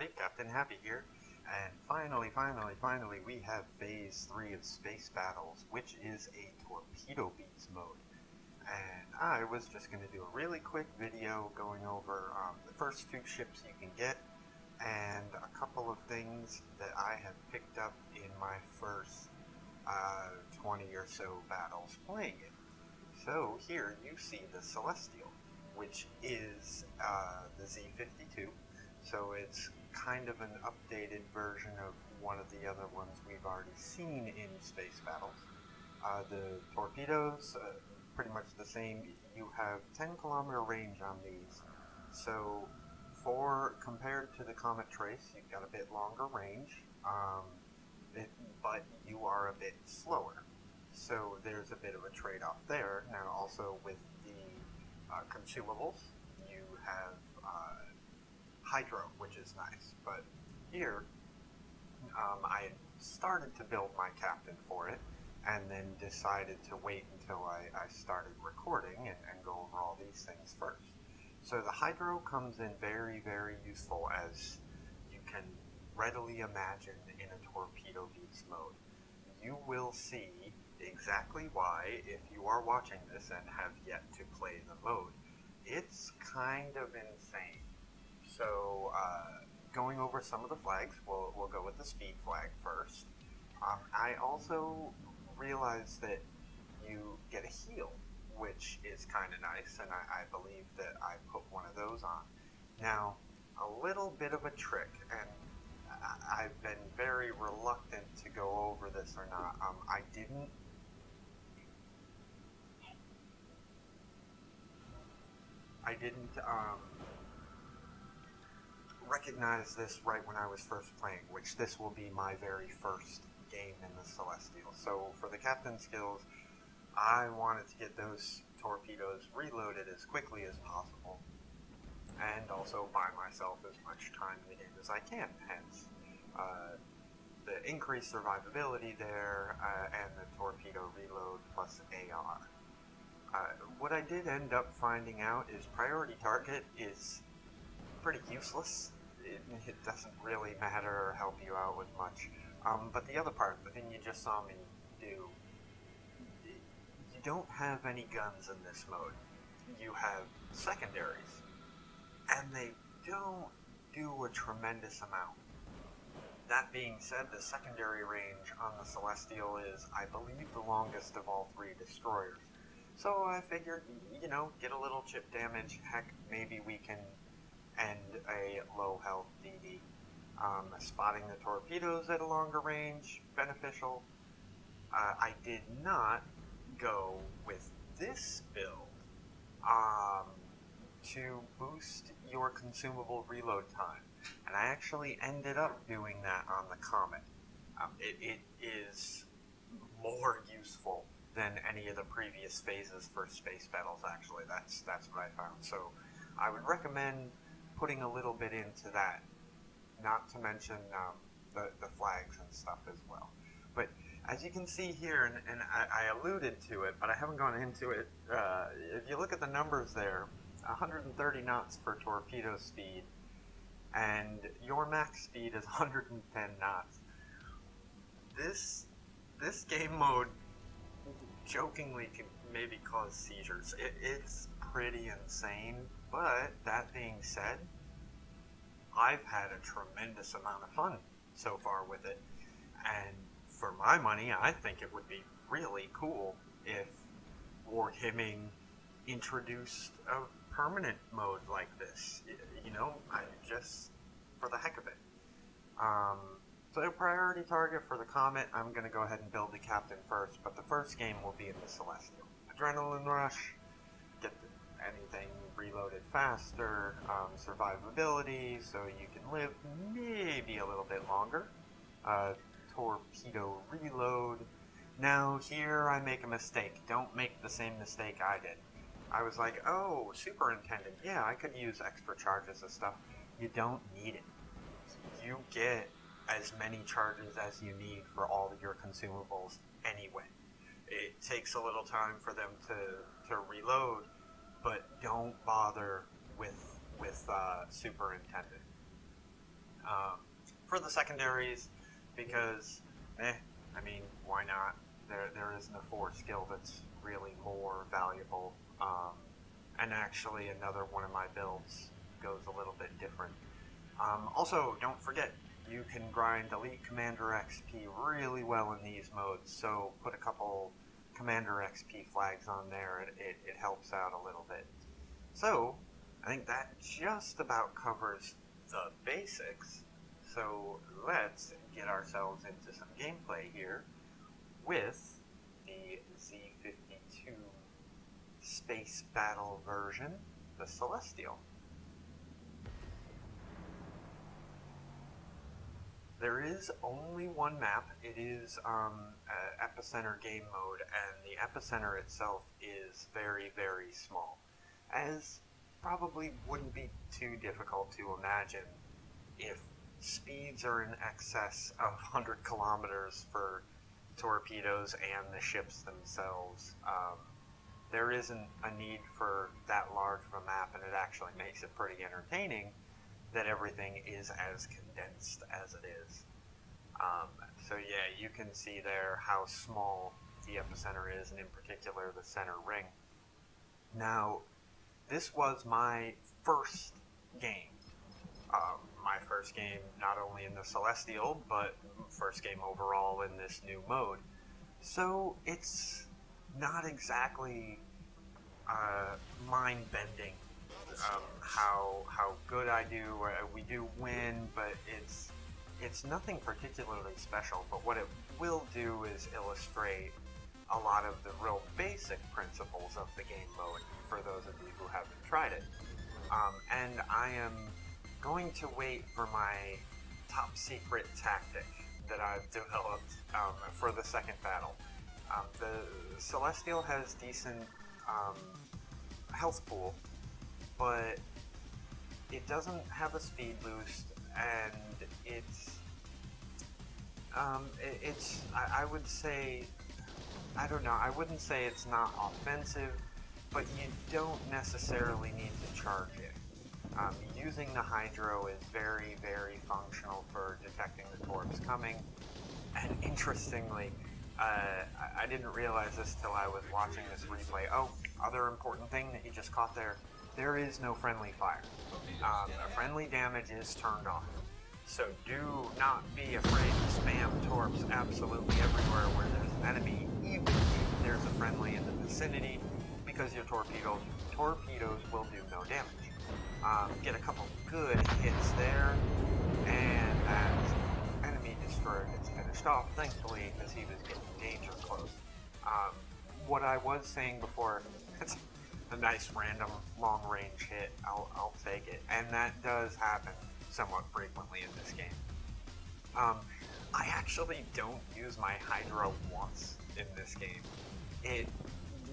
everybody, Captain Happy here, and finally, we have Phase 3 of Space Battles, which is a torpedo beats mode. And I was just going to do a really quick video going over the first two ships you can get, and a couple of things that I have picked up in my first 20 or so battles playing it. So here you see the Celestial, which is the Z-52. So it's kind of an updated version of one of the other ones we've already seen in space battles. The torpedoes, pretty much the same. You have 10-kilometer range on these. So compared to the Comet Trace, you've got a bit longer range, but you are a bit slower. So there's a bit of a trade-off there. Now also with the consumables, you have hydro, which is nice, but here I started to build my captain for it and then decided to wait until I started recording and go over all these things first. So the hydro comes in very, very useful, as you can readily imagine, in a torpedo beats mode. You will see exactly why if you are watching this and have yet to play the mode. It's kind of insane. So, going over some of the flags, we'll go with the speed flag first. I also realized that you get a heal, which is kind of nice, and I believe that I put one of those on. Now, a little bit of a trick, and I've been very reluctant to go over this or not. I didn't recognize this right when I was first playing, which this will be my very first game in the Celestial. So for the captain skills, I wanted to get those torpedoes reloaded as quickly as possible, and also buy myself as much time in the game as I can, hence the increased survivability there, and the torpedo reload plus AR. What I did end up finding out is priority target is pretty useless. It doesn't really matter or help you out with much. But the other part, the thing you just saw me do, you don't have any guns in this mode. You have secondaries, and they don't do a tremendous amount. That being said, the secondary range on the Celestial is, I believe, the longest of all three destroyers. So I figured, get a little chip damage. Heck, maybe we can end a low health DD. Spotting the torpedoes at a longer range, beneficial. I did not go with this build to boost your consumable reload time, and I actually ended up doing that on the Comet. It is more useful than any of the previous phases for space battles, actually. That's what I found. So I would recommend putting a little bit into that, not to mention the flags and stuff as well. But as you can see here, and I alluded to it, but I haven't gone into it, if you look at the numbers there, 130 knots for torpedo speed, and your max speed is 110 knots. This game mode jokingly can maybe cause seizures. It's pretty insane, but that being said, I've had a tremendous amount of fun so far with it, and for my money, I think it would be really cool if Wargaming introduced a permanent mode like this, just for the heck of it. So priority target for the Comet, I'm going to go ahead and build the captain first, but the first game will be in the Celestial. Adrenaline rush, get anything reloaded faster, survivability, so you can live maybe a little bit longer. Torpedo reload. Now here I make a mistake. Don't make the same mistake I did. I was like, oh, superintendent, yeah, I could use extra charges and stuff. You don't need it. You get as many charges as you need for all of your consumables anyway. It takes a little time for them to reload, but don't bother with superintendent. For the secondaries, because, I mean, why not? There isn't a 4 skill that's really more valuable. And actually, another one of my builds goes a little bit different. Also, don't forget, you can grind Elite Commander XP really well in these modes, so put a couple Commander XP flags on there, it helps out a little bit. So, I think that just about covers the basics. So let's get ourselves into some gameplay here with the Z52 Space Battle version, the Celestial. There is only one map. It is Epicenter game mode, and the Epicenter itself is very, very small, as probably wouldn't be too difficult to imagine if speeds are in excess of 100 kilometers for torpedoes and the ships themselves. There isn't a need for that large of a map, and it actually makes it pretty entertaining that everything is as condensed as it is. So yeah, you can see there how small the Epicenter is, and in particular the center ring. Now, this was my first game. My first game not only in the Celestial, but first game overall in this new mode. So it's not exactly mind-bending how good I do. We do win, but it's nothing particularly special. But what it will do is illustrate a lot of the real basic principles of the game mode for those of you who haven't tried it. And I am going to wait for my top secret tactic that I've developed for the second battle. The Celestial has decent health pool, but it doesn't have a speed boost, and I would say, I don't know, I wouldn't say it's not offensive, but you don't necessarily need to charge it. Using the Hydro is very, very functional for detecting the torps coming, and interestingly, I didn't realize this till I was watching this replay. Oh, other important thing that you just caught there is no friendly fire. Friendly damage is turned off. So do not be afraid to spam torps absolutely everywhere where there's an enemy, even if there's a friendly in the vicinity, because your torpedoes will do no damage. Get a couple good hits there, and as enemy destroyer gets finished off, thankfully, because he was getting danger close. What I was saying before, it's a nice random long-range hit, I'll take it, and that does happen somewhat frequently in this game. I actually don't use my Hydro once in this game.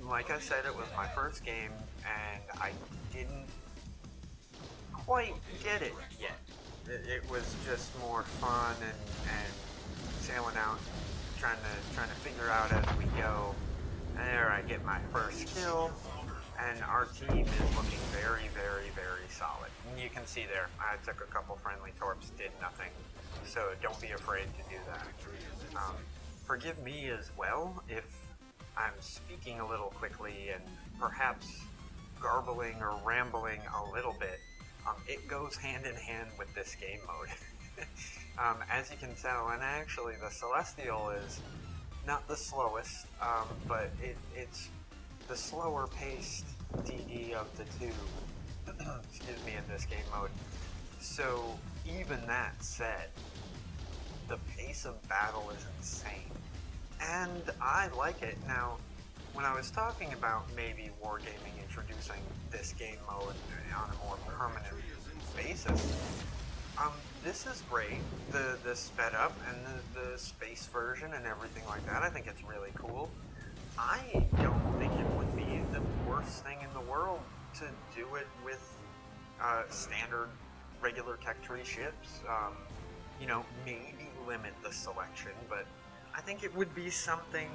Like I said, it was my first game, and I didn't quite get it yet. It was just more fun and sailing out, trying to figure out as we go. And there I get my first kill, and our team is looking very, very, very solid. And you can see there, I took a couple friendly torps, did nothing. So don't be afraid to do that. Forgive me as well if I'm speaking a little quickly and perhaps garbling or rambling a little bit. It goes hand in hand with this game mode. As you can tell, and actually the Celestial is not the slowest, but it's the slower paced DD of the two, excuse me, in this game mode. So even that said, the pace of battle is insane, and I like it. Now, when I was talking about maybe Wargaming introducing this game mode on a more permanent basis, this is great, the sped up and the space version and everything like that. I think it's really cool. I don't think it would be the worst thing in the world to do it with standard regular tech tree ships. Maybe limit the selection, but I think it would be something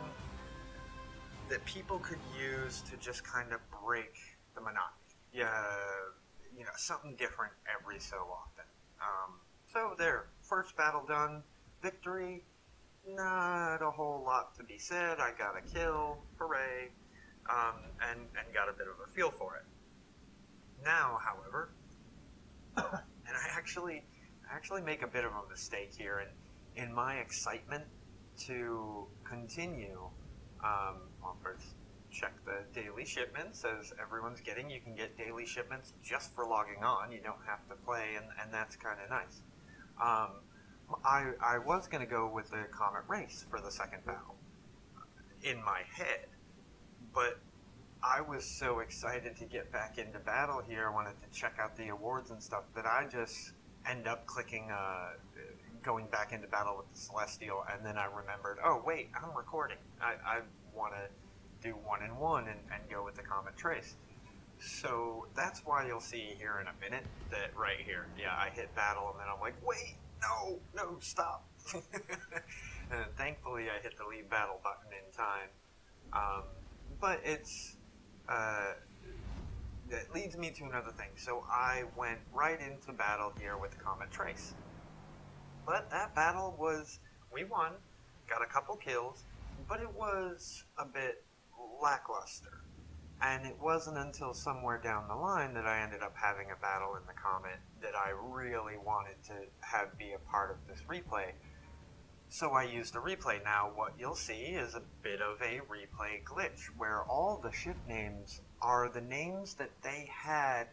that people could use to just kind of break the monotony. Something different every so often. So there, first battle done, victory, not a whole lot to be said. I got a kill, hooray, and got a bit of a feel for it. Now, however, and I actually make a bit of a mistake here, and in my excitement to continue, well, first check the daily shipments as everyone's getting. You can get daily shipments just for logging on. You don't have to play, and that's kind of nice. I was going to go with the Comet Race for the second battle in my head, but I was so excited to get back into battle here, I wanted to check out the awards and stuff, that I just end up clicking, going back into battle with the Celestial, and then I remembered, oh wait, I'm recording. I want to do 1-1 and go with the Comet Trace. So that's why you'll see here in a minute that right here, yeah, I hit battle, and then I'm like, wait, no, stop. And thankfully I hit the leave battle button in time. But it's, that leads me to another thing. So I went right into battle here with Comet Trace. But that battle was, we won, got a couple kills, but it was a bit lackluster. And it wasn't until somewhere down the line that I ended up having a battle in the Comet that I really wanted to have be a part of this replay. So I used the replay. Now what you'll see is a bit of a replay glitch, where all the ship names are the names that they had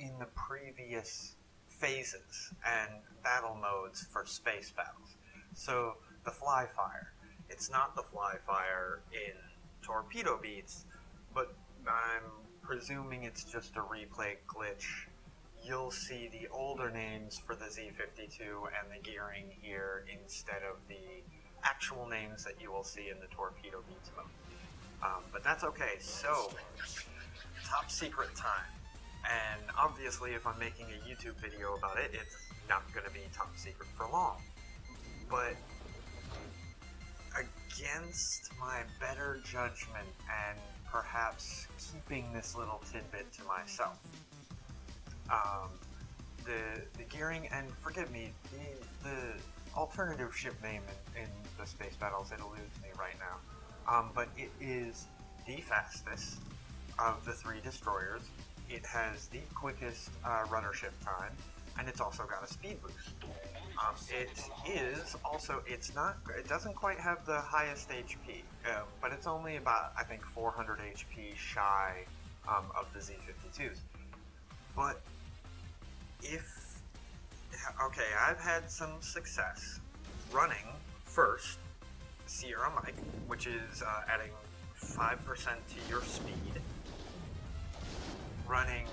in the previous phases and battle modes for space battles. So the Flyfire, it's not the Flyfire in Torpedo Beats, but I'm presuming it's just a replay glitch. You'll see the older names for the Z52 and the gearing here instead of the actual names that you will see in the Torpedo Beats mode. But that's okay. So, top secret time. And obviously if I'm making a YouTube video about it, it's not going to be top secret for long. But against my better judgment and perhaps keeping this little tidbit to myself, the gearing, and forgive me, the alternative ship name in the space battles, it eludes me right now, but it is the fastest of the 3 destroyers. It has the quickest rudder ship time, and it's also got a speed boost. It is also, it doesn't quite have the highest HP, but it's only about, I think, 400 HP shy of the Z52s. But okay, I've had some success running first Sierra Mike, which is adding 5% to your speed, running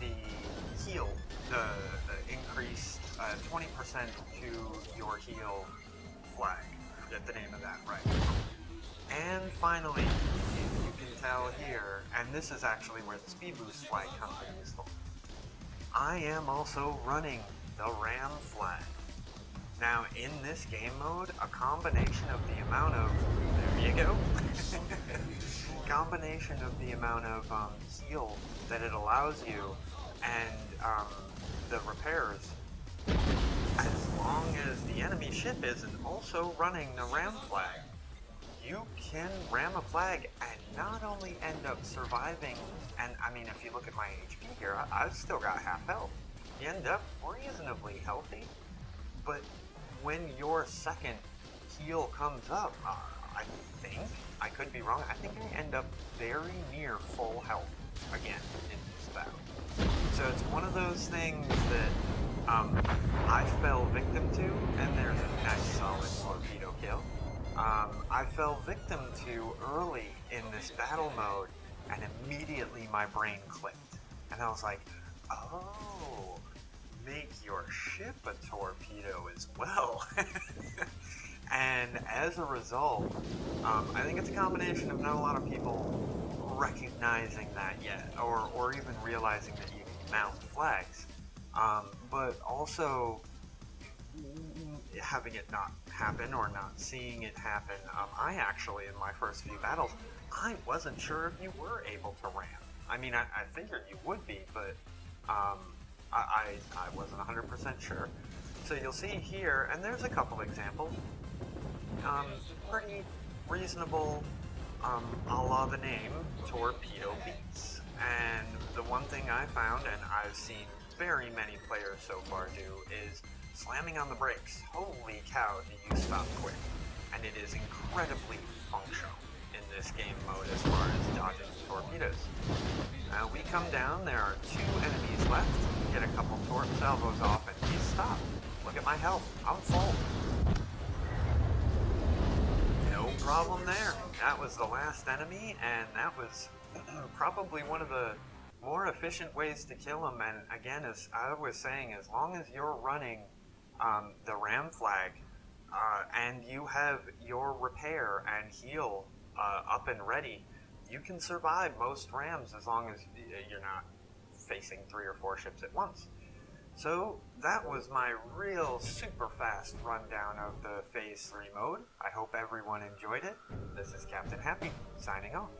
the heal, the increased 20% to your heal flag. Forget the name of that, right? And finally, if you can tell here, and this is actually where the speed boost flag comes in useful, I am also running the ram flag. Now, in this game mode, a combination of the amount of, there you go, combination of the amount of heal that it allows you and the repairs, as long as the enemy ship isn't also running the ram flag, you can ram a flag and not only end up surviving, and I mean, if you look at my HP here, I've still got half health. You end up reasonably healthy, but when your second heal comes up, I think, I could be wrong, I think I end up very near full health again in this battle. So it's one of those things that I fell victim to, and there's a nice solid torpedo kill. I fell victim to early in this battle mode, and immediately my brain clicked. And I was like, oh, make your ship a torpedo as well. And as a result, I think it's a combination of not a lot of people recognizing that yet, or even realizing that you can mount flags, but also having it not happen or not seeing it happen. I actually, in my first few battles, I wasn't sure if you were able to ram. I mean, I figured you would be, but I wasn't 100% sure. So you'll see here, and there's a couple examples. Pretty reasonable, a la the name, torpedo beats. And the one thing I found, and I've seen very many players so far do, is slamming on the brakes. Holy cow, do you stop quick. And it is incredibly functional in this game mode as far as dodging torpedoes. We come down, there are 2 enemies left, get a couple torp salvos off, and you stop. Look at my health, I'm full. No problem there. That was the last enemy, and that was probably one of the more efficient ways to kill him. And again, as I was saying, as long as you're running the ram flag, and you have your repair and heal up and ready, you can survive most rams as long as you're not facing 3 or 4 ships at once. So that was my real super fast rundown of the Phase 3 mode. I hope everyone enjoyed it. This is Captain Happy, signing off.